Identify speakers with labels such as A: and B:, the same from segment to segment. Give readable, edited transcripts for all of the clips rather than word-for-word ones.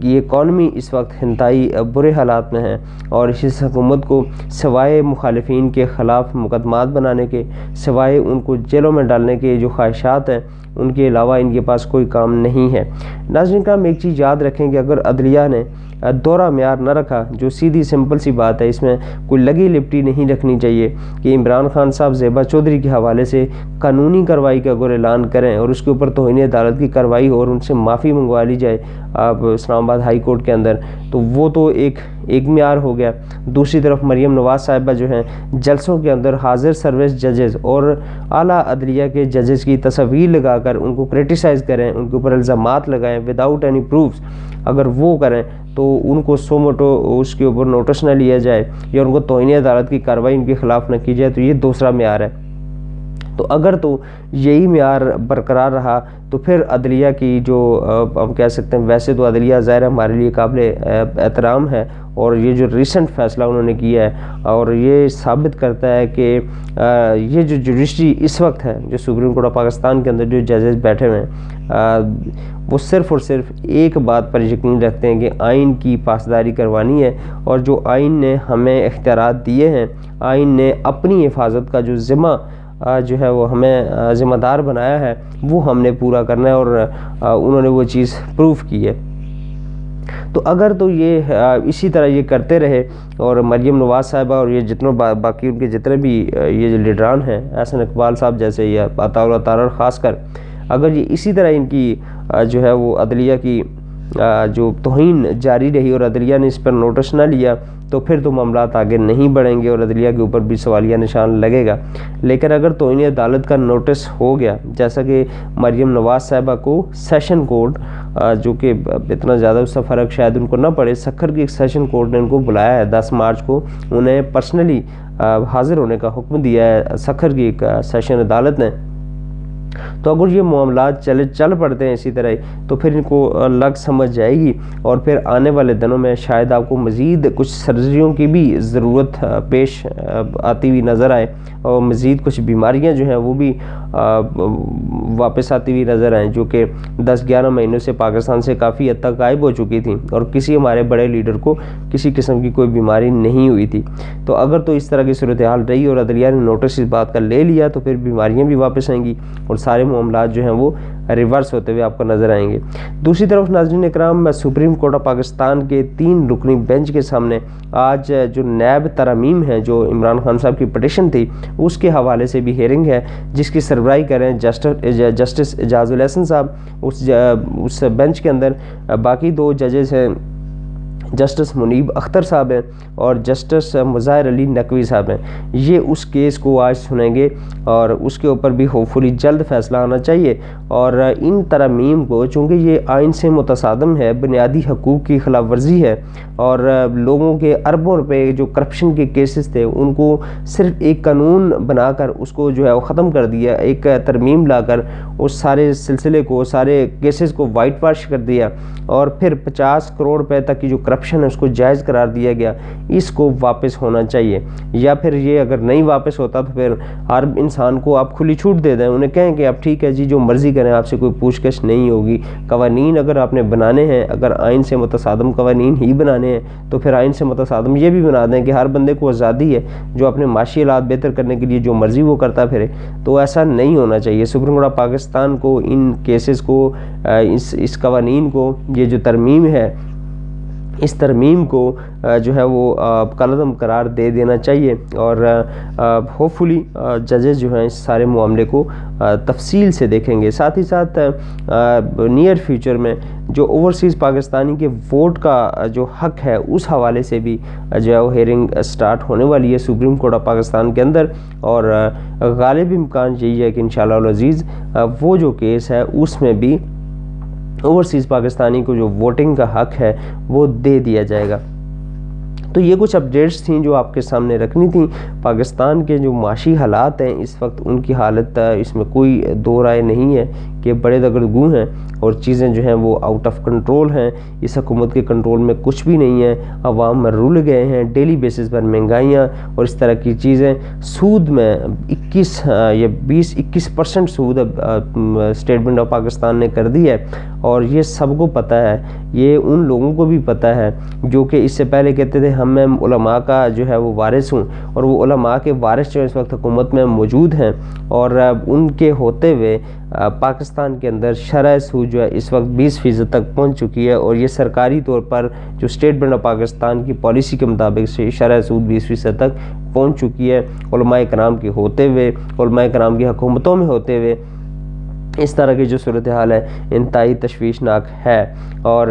A: کہ یہ اکانومی اس وقت انتہائی برے حالات میں ہے، اور اس حکومت کو سوائے مخالفین کے خلاف مقدمات بنانے کے، سوائے ان کو جیلوں میں ڈالنے کے جو خواہشات ہیں ان کے علاوہ ان کے پاس کوئی کام نہیں ہے۔ ناظرین کرام، ایک چیز یاد رکھیں کہ اگر عدلیہ نے دورہ معیار نہ رکھا، جو سیدھی سمپل سی بات ہے، اس میں کوئی لگی لپٹی نہیں رکھنی چاہیے کہ عمران خان صاحب زیبا چودھری کے حوالے سے قانونی کارروائی کا اگر اعلان کریں اور اس کے اوپر توہین عدالت کی کارروائی ہو اور ان سے معافی منگوا لی جائے اسلام آباد ہائی کورٹ کے اندر، تو وہ تو ایک معیار ہو گیا۔ دوسری طرف مریم نواز صاحبہ جو ہیں جلسوں کے اندر حاضر سروس ججز اور اعلیٰ عدلیہ کے ججز کی تصاویر لگا کر ان کو کرٹیسائز کریں، ان کے اوپر الزامات لگائیں وداؤٹ اینی پروفز، اگر وہ کریں تو ان کو سو موٹو اس کے اوپر نوٹس نہ لیا جائے یا ان کو توہین عدالت کی کارروائی ان کے خلاف نہ کی جائے، تو یہ دوسرا معیار ہے۔ تو اگر تو یہی معیار برقرار رہا تو پھر عدلیہ کی جو ہم کہہ سکتے ہیں، ویسے تو عدلیہ ظاہر ہمارے لیے قابل احترام ہے، اور یہ جو ریسنٹ فیصلہ انہوں نے کیا ہے اور یہ ثابت کرتا ہے کہ یہ جو جوڈیشری اس وقت ہے، جو سپریم کورٹ آف پاکستان کے اندر جو ججز بیٹھے ہوئے ہیں، وہ صرف اور صرف ایک بات پر یقین رکھتے ہیں کہ آئین کی پاسداری کروانی ہے، اور جو آئین نے ہمیں اختیارات دیے ہیں، آئین نے اپنی حفاظت کا جو ذمہ جو ہے وہ ہمیں ذمہ دار بنایا ہے، وہ ہم نے پورا کرنا ہے، اور انہوں نے وہ چیز پروف کی ہے۔ تو اگر تو یہ اسی طرح یہ کرتے رہے، اور مریم نواز صاحبہ اور یہ جتنے باقی ان کے جتنے بھی یہ جو لیڈران ہیں، احسن اقبال صاحب جیسے یا عطا اللہ تارڑ خاص کر، اگر یہ اسی طرح ان کی جو ہے وہ عدلیہ کی جو توہین جاری رہی اور عدلیہ نے اس پر نوٹس نہ لیا، تو پھر تو معاملات آگے نہیں بڑھیں گے اور عدلیہ کے اوپر بھی سوالیہ نشان لگے گا۔ لیکن اگر توہین عدالت کا نوٹس ہو گیا، جیسا کہ مریم نواز صاحبہ کو سیشن کورٹ، جو کہ اتنا زیادہ اس سے فرق شاید ان کو نہ پڑے، سکھر کی ایک سیشن کورٹ نے ان کو بلایا ہے 10 مارچ کو، انہیں پرسنلی حاضر ہونے کا حکم دیا ہے سکھر کی ایک سیشن عدالت نے۔ تو اگر یہ معاملات چل پڑتے ہیں اسی طرح، تو پھر ان کو لگ سمجھ جائے گی، اور پھر آنے والے دنوں میں شاید آپ کو مزید کچھ سرجریوں کی بھی ضرورت پیش آتی ہوئی نظر آئے، اور مزید کچھ بیماریاں جو ہیں وہ بھی واپس آتی ہوئی نظر آئیں، جو کہ 10-11 مہینوں سے پاکستان سے کافی حد تک غائب ہو چکی تھیں، اور کسی ہمارے بڑے لیڈر کو کسی قسم کی کوئی بیماری نہیں ہوئی تھی۔ تو اگر تو اس طرح کی صورتحال رہی اور عدلیہ نے نوٹس اس بات کا لے لیا، تو پھر بیماریاں بھی واپس آئیں گی اور سارے معاملات جو ہیں وہ ریورس ہوتے ہوئے آپ کو نظر آئیں گے۔ دوسری طرف ناظرین اکرام، سپریم کورٹ آف پاکستان کے 3 رکنی بینچ کے سامنے آج جو نیب ترامیم ہیں، جو عمران خان صاحب کی پٹیشن تھی، اس کے حوالے سے بھی ہیئرنگ ہے، جس کی سربراہی کریں جسٹس اعجاز الحسن صاحب۔ اس بینچ کے اندر باقی 2 ججز ہیں، جسٹس منیب اختر صاحب ہیں اور جسٹس مظاہر علی نقوی صاحب ہیں۔ یہ اس کیس کو آج سنیں گے، اور اس کے اوپر بھی ہوپفلی جلد فیصلہ آنا چاہیے، اور ان ترامیم کو، چونکہ یہ آئین سے متصادم ہے، بنیادی حقوق کی خلاف ورزی ہے، اور لوگوں کے اربوں روپے جو کرپشن کے کیسز تھے ان کو صرف ایک قانون بنا کر اس کو جو ہے وہ ختم کر دیا، ایک ترمیم لا کر اس سارے سلسلے کو، سارے کیسز کو وائٹ واش کر دیا، اور پھر 50 کروڑ روپے تک کی جو کرپشن ہے اس کو جائز قرار دیا گیا۔ اس کو واپس ہونا چاہیے، یا پھر یہ اگر نہیں واپس ہوتا تو پھر ہر انسان کو آپ کھلی چھوٹ دے دیں، انہیں کہیں کہ آپ ٹھیک ہے جی جو مرضی کریں، آپ سے کوئی پوچھ گچھ نہیں ہوگی۔ قوانین اگر آپ نے بنانے ہیں، اگر آئین سے متصادم قوانین ہی بنانے ہیں، تو پھر آئین سے متصادم یہ بھی بنا دیں کہ ہر بندے کو آزادی ہے جو اپنے معاشی حالات بہتر کرنے کے لیے جو مرضی وہ کرتا پھرے۔ تو ایسا نہیں ہونا چاہیے۔ سپریم کورٹ آف پاکستان کو ان کیسز کو، اس قوانین کو، یہ جو ترمیم ہے، اس ترمیم کو جو ہے وہ کالعدم قرار دے دینا چاہیے، اور ہوپفلی ججز جو ہیں اس سارے معاملے کو تفصیل سے دیکھیں گے۔ ساتھ ہی ساتھ نیئر فیوچر میں جو اوورسیز پاکستانی کے ووٹ کا جو حق ہے، اس حوالے سے بھی جو ہے وہ ہیئرنگ سٹارٹ ہونے والی ہے سپریم کورٹ آف پاکستان کے اندر، اور غالب امکان یہی ہے کہ انشاءاللہ العزیز وہ جو کیس ہے اس میں بھی اوورسیز پاکستانی کو جو ووٹنگ کا حق ہے وہ دے دیا جائے گا۔ تو یہ کچھ اپڈیٹس تھیں جو آپ کے سامنے رکھنی تھیں۔ پاکستان کے جو معاشی حالات ہیں اس وقت، ان کی حالت اس میں کوئی دو رائے نہیں ہے کہ بڑے دگرگو ہیں اور چیزیں جو ہیں وہ آؤٹ آف کنٹرول ہیں، اس حکومت کے کنٹرول میں کچھ بھی نہیں ہے، عوام میں رول گئے ہیں، ڈیلی بیسس پر مہنگائیاں اور اس طرح کی چیزیں، سود میں 21% سود اسٹیٹ بینک آف پاکستان نے کر دی ہے، اور یہ سب کو پتہ ہے، یہ ان لوگوں کو بھی پتہ ہے جو کہ اس سے پہلے کہتے تھے میں علماء کا جو ہے وہ وارث ہوں، اور وہ علماء کے وارث جو اس وقت حکومت میں موجود ہیں، اور ان کے ہوتے ہوئے پاکستان کے اندر شرح سود جو ہے اس وقت 20% تک پہنچ چکی ہے، اور یہ سرکاری طور پر جو اسٹیٹ بینک آف پاکستان کی پالیسی کے مطابق سے شرح سود 20% تک پہنچ چکی ہے، علماء کرام کے ہوتے ہوئے، علماء کرام کی حکومتوں میں ہوتے ہوئے۔ اس طرح کی جو صورتحال ہے انتہائی تشویشناک ہے، اور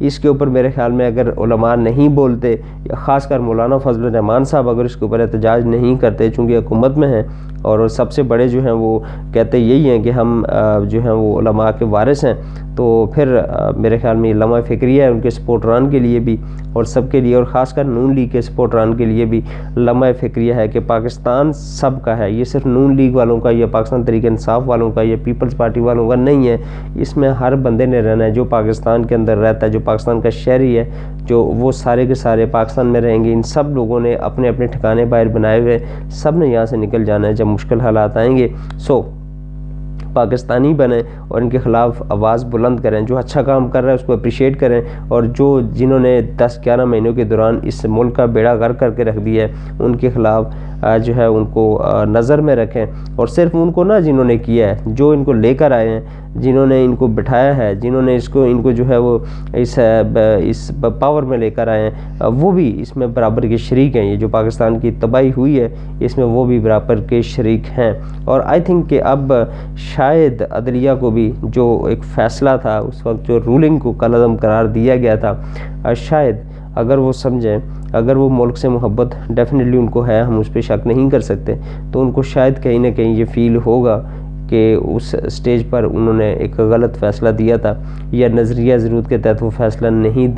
A: اس کے اوپر میرے خیال میں اگر علماء نہیں بولتے، خاص کر مولانا فضل الرحمان صاحب اگر اس کے اوپر احتجاج نہیں کرتے چونکہ حکومت میں ہیں، اور سب سے بڑے جو ہیں وہ کہتے یہی ہیں کہ ہم جو ہیں وہ علماء کے وارث ہیں، تو پھر میرے خیال میں یہ لمحہ فکریہ ہے ان کے سپورٹران کے لیے بھی اور سب کے لیے، اور خاص کر نون لیگ کے سپورٹران کے لیے بھی لمحہ فکریہ ہے کہ پاکستان سب کا ہے، یہ صرف نون لیگ والوں کا یا پاکستان تحریک انصاف والوں کا یا پیپلز پارٹی والوں کا نہیں ہے، اس میں ہر بندے نے رہنا ہے، جو پاکستان کے اندر رہتا ہے، جو پاکستان کا شہری ہے، جو وہ سارے کے سارے پاکستان میں رہیں گے، ان سب لوگوں نے اپنے اپنے ٹھکانے باہر بنائے ہوئے، سب نے یہاں سے نکل جانا ہے جب مشکل حالات آئیں گے۔ پاکستانی بنیں اور ان کے خلاف آواز بلند کریں، جو اچھا کام کر رہا ہے اس کو اپریشیٹ کریں، اور جنہوں نے 10-11 مہینوں کے دوران اس ملک کا بیڑا غرق کر کے رکھ دیا ہے ان کے خلاف جو ہے ان کو نظر میں رکھیں، اور صرف ان کو نہ جنہوں نے کیا ہے، جو ان کو لے کر آئے ہیں، جنہوں نے ان کو بٹھایا ہے، جنہوں نے ان کو جو ہے وہ اس پاور میں لے کر آئے ہیں، وہ بھی اس میں برابر کے شریک ہیں۔ یہ جو پاکستان کی تباہی ہوئی ہے اس میں وہ بھی برابر کے شریک ہیں، اور آئی تھنک کہ اب شاید عدلیہ کو بھی جو ایک فیصلہ تھا اس وقت، جو رولنگ کو کالعدم قرار دیا گیا تھا، شاید اگر وہ سمجھیں، اگر وہ ملک سے محبت ڈیفینیٹلی ان کو ہے، ہم اس پہ شک نہیں کر سکتے، تو ان کو شاید کہیں نہ کہیں یہ فیل ہوگا کہ اس سٹیج پر انہوں نے ایک غلط فیصلہ دیا تھا، یا نظریہ ضرورت کے تحت وہ فیصلہ نہیں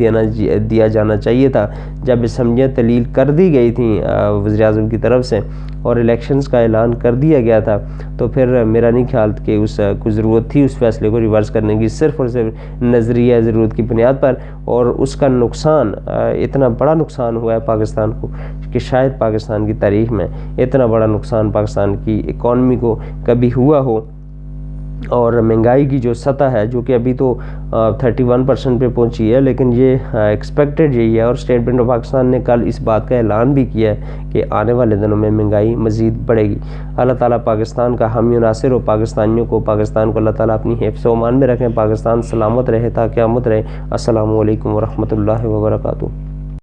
A: دیا جانا چاہیے تھا۔ جب اسمبلیاں تعلیل کر دی گئی تھیں وزیر اعظم کی طرف سے اور الیکشنز کا اعلان کر دیا گیا تھا، تو پھر میرا نہیں خیال کہ کوئی ضرورت تھی اس فیصلے کو ریورس کرنے کی، صرف اور صرف نظریہ ضرورت کی بنیاد پر، اور اس کا نقصان اتنا بڑا نقصان ہوا ہے پاکستان کو کہ شاید پاکستان کی تاریخ میں اتنا بڑا نقصان پاکستان کی اکانومی کو کبھی ہوا ہو۔ اور مہنگائی کی جو سطح ہے جو کہ ابھی تو 31% پہ پہنچی ہے، لیکن یہ ایکسپیکٹڈ یہی ہے، اور اسٹیٹ بینک آف پاکستان نے کل اس بات کا اعلان بھی کیا ہے کہ آنے والے دنوں میں مہنگائی مزید بڑھے گی۔ اللہ تعالیٰ پاکستان کا حامی و ناصر ہو، پاکستانیوں کو، پاکستان کو اللہ تعالیٰ اپنی حفظ و امان میں رکھیں، پاکستان سلامت رہے تا قیامت رہے۔ السلام علیکم ورحمۃ اللہ وبرکاتہ۔